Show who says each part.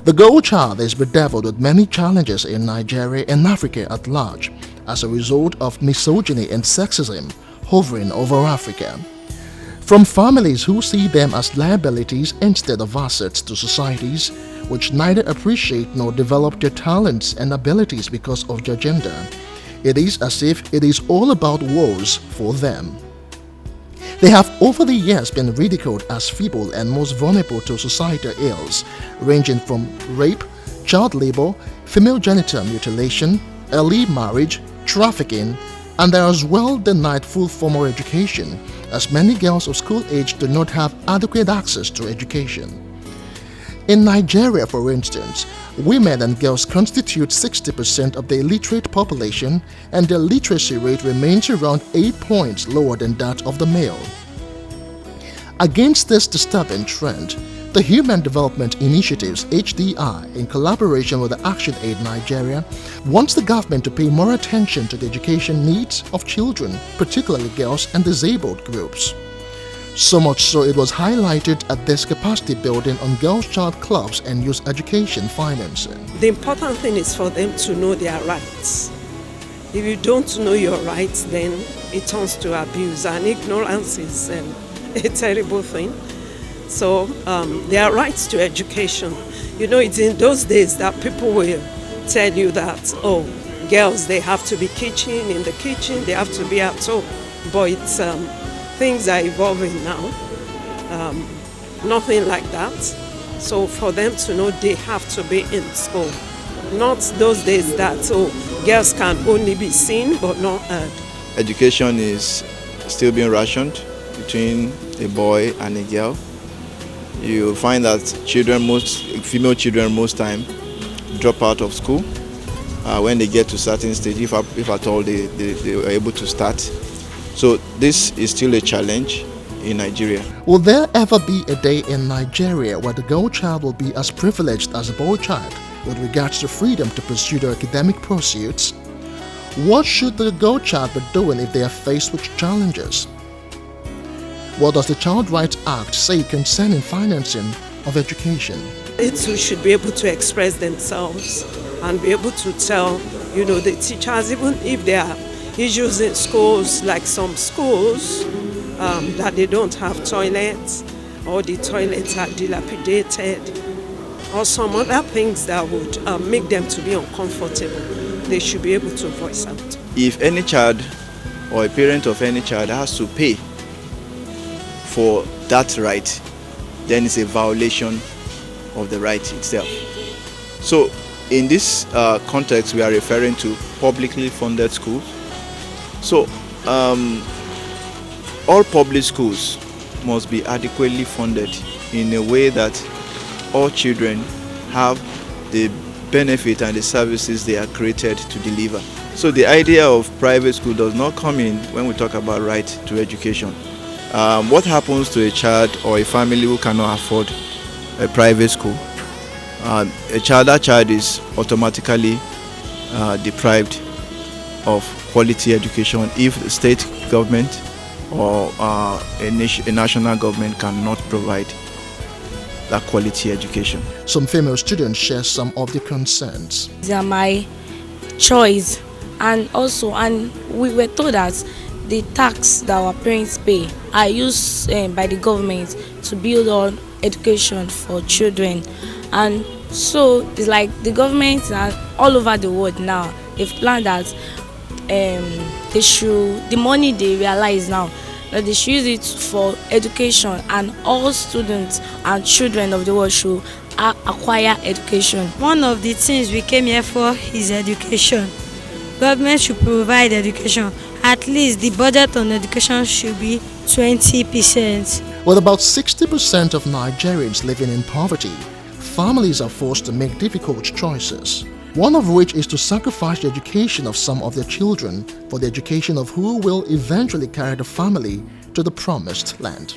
Speaker 1: The girl child is bedeviled with many challenges in Nigeria and Africa at large as a result of misogyny and sexism hovering over Africa. From families who see them as liabilities instead of assets to societies which neither appreciate nor develop their talents and abilities because of their gender, it is as if it is all about woes for them. They have over the years been ridiculed as feeble and most vulnerable to societal ills, ranging from rape, child labor, female genital mutilation, early marriage, trafficking, and they are as well denied full formal education, as many girls of school age do not have adequate access to education. In Nigeria, for instance, women and girls constitute 60% of the illiterate population, and their literacy rate remains around 8 points lower than that of the male. Against this disturbing trend, the Human Development Initiative's HDI, in collaboration with the Action Aid Nigeria, wants the government to pay more attention to the education needs of children, particularly girls and disabled groups. So much so it was highlighted at this capacity building on girls' child clubs and youth education financing.
Speaker 2: The important thing is for them to know their rights. If you don't know your rights, then it turns to abuse, and ignorance is a terrible thing. So their rights to education. You know, it's in those days that people will tell you that, oh, girls, they have to be in the kitchen, they have to be at home. But it's, things are evolving now. Nothing like that. So for them to know they have to be in school. Not those days that, oh, girls can only be seen but not heard.
Speaker 3: Education is still being rationed between a boy and a girl. You find that female children most time drop out of school when they get to certain stage, if at all they are able to start. So this is still a challenge in Nigeria.
Speaker 1: Will there ever be a day in Nigeria where the girl child will be as privileged as a boy child with regards to freedom to pursue their academic pursuits? What should the girl child be doing if they are faced with challenges? What does the Child Rights Act say concerning financing of education?
Speaker 2: It should be able to express themselves and be able to tell, you know, the teachers, even if there are issues in schools, like some schools, that they don't have toilets, or the toilets are dilapidated, or some other things that would make them to be uncomfortable. They should be able to voice out.
Speaker 3: If any child or a parent of any child has to pay for that right, then it's a violation of the right itself. So in this context, we are referring to publicly funded schools. So all public schools must be adequately funded in a way that all children have the benefit and the services they are created to deliver. So the idea of private school does not come in when we talk about right to education. What happens to a child or a family who cannot afford a private school? That child is automatically deprived of quality education if the state government or a national government cannot provide that quality education.
Speaker 1: Some female students share some of the concerns.
Speaker 4: These are my choice, and we were told that the tax that our parents pay are used by the government to build on education for children. And so it's like the government all over the world now, they've planned that the money they realize now, that they should use it for education, and all students and children of the world should acquire education.
Speaker 5: One of the things we came here for is education. Government should provide education. At least the budget on education should be 20%.
Speaker 1: With about 60% of Nigerians living in poverty, families are forced to make difficult choices, one of which is to sacrifice the education of some of their children for the education of who will eventually carry the family to the promised land.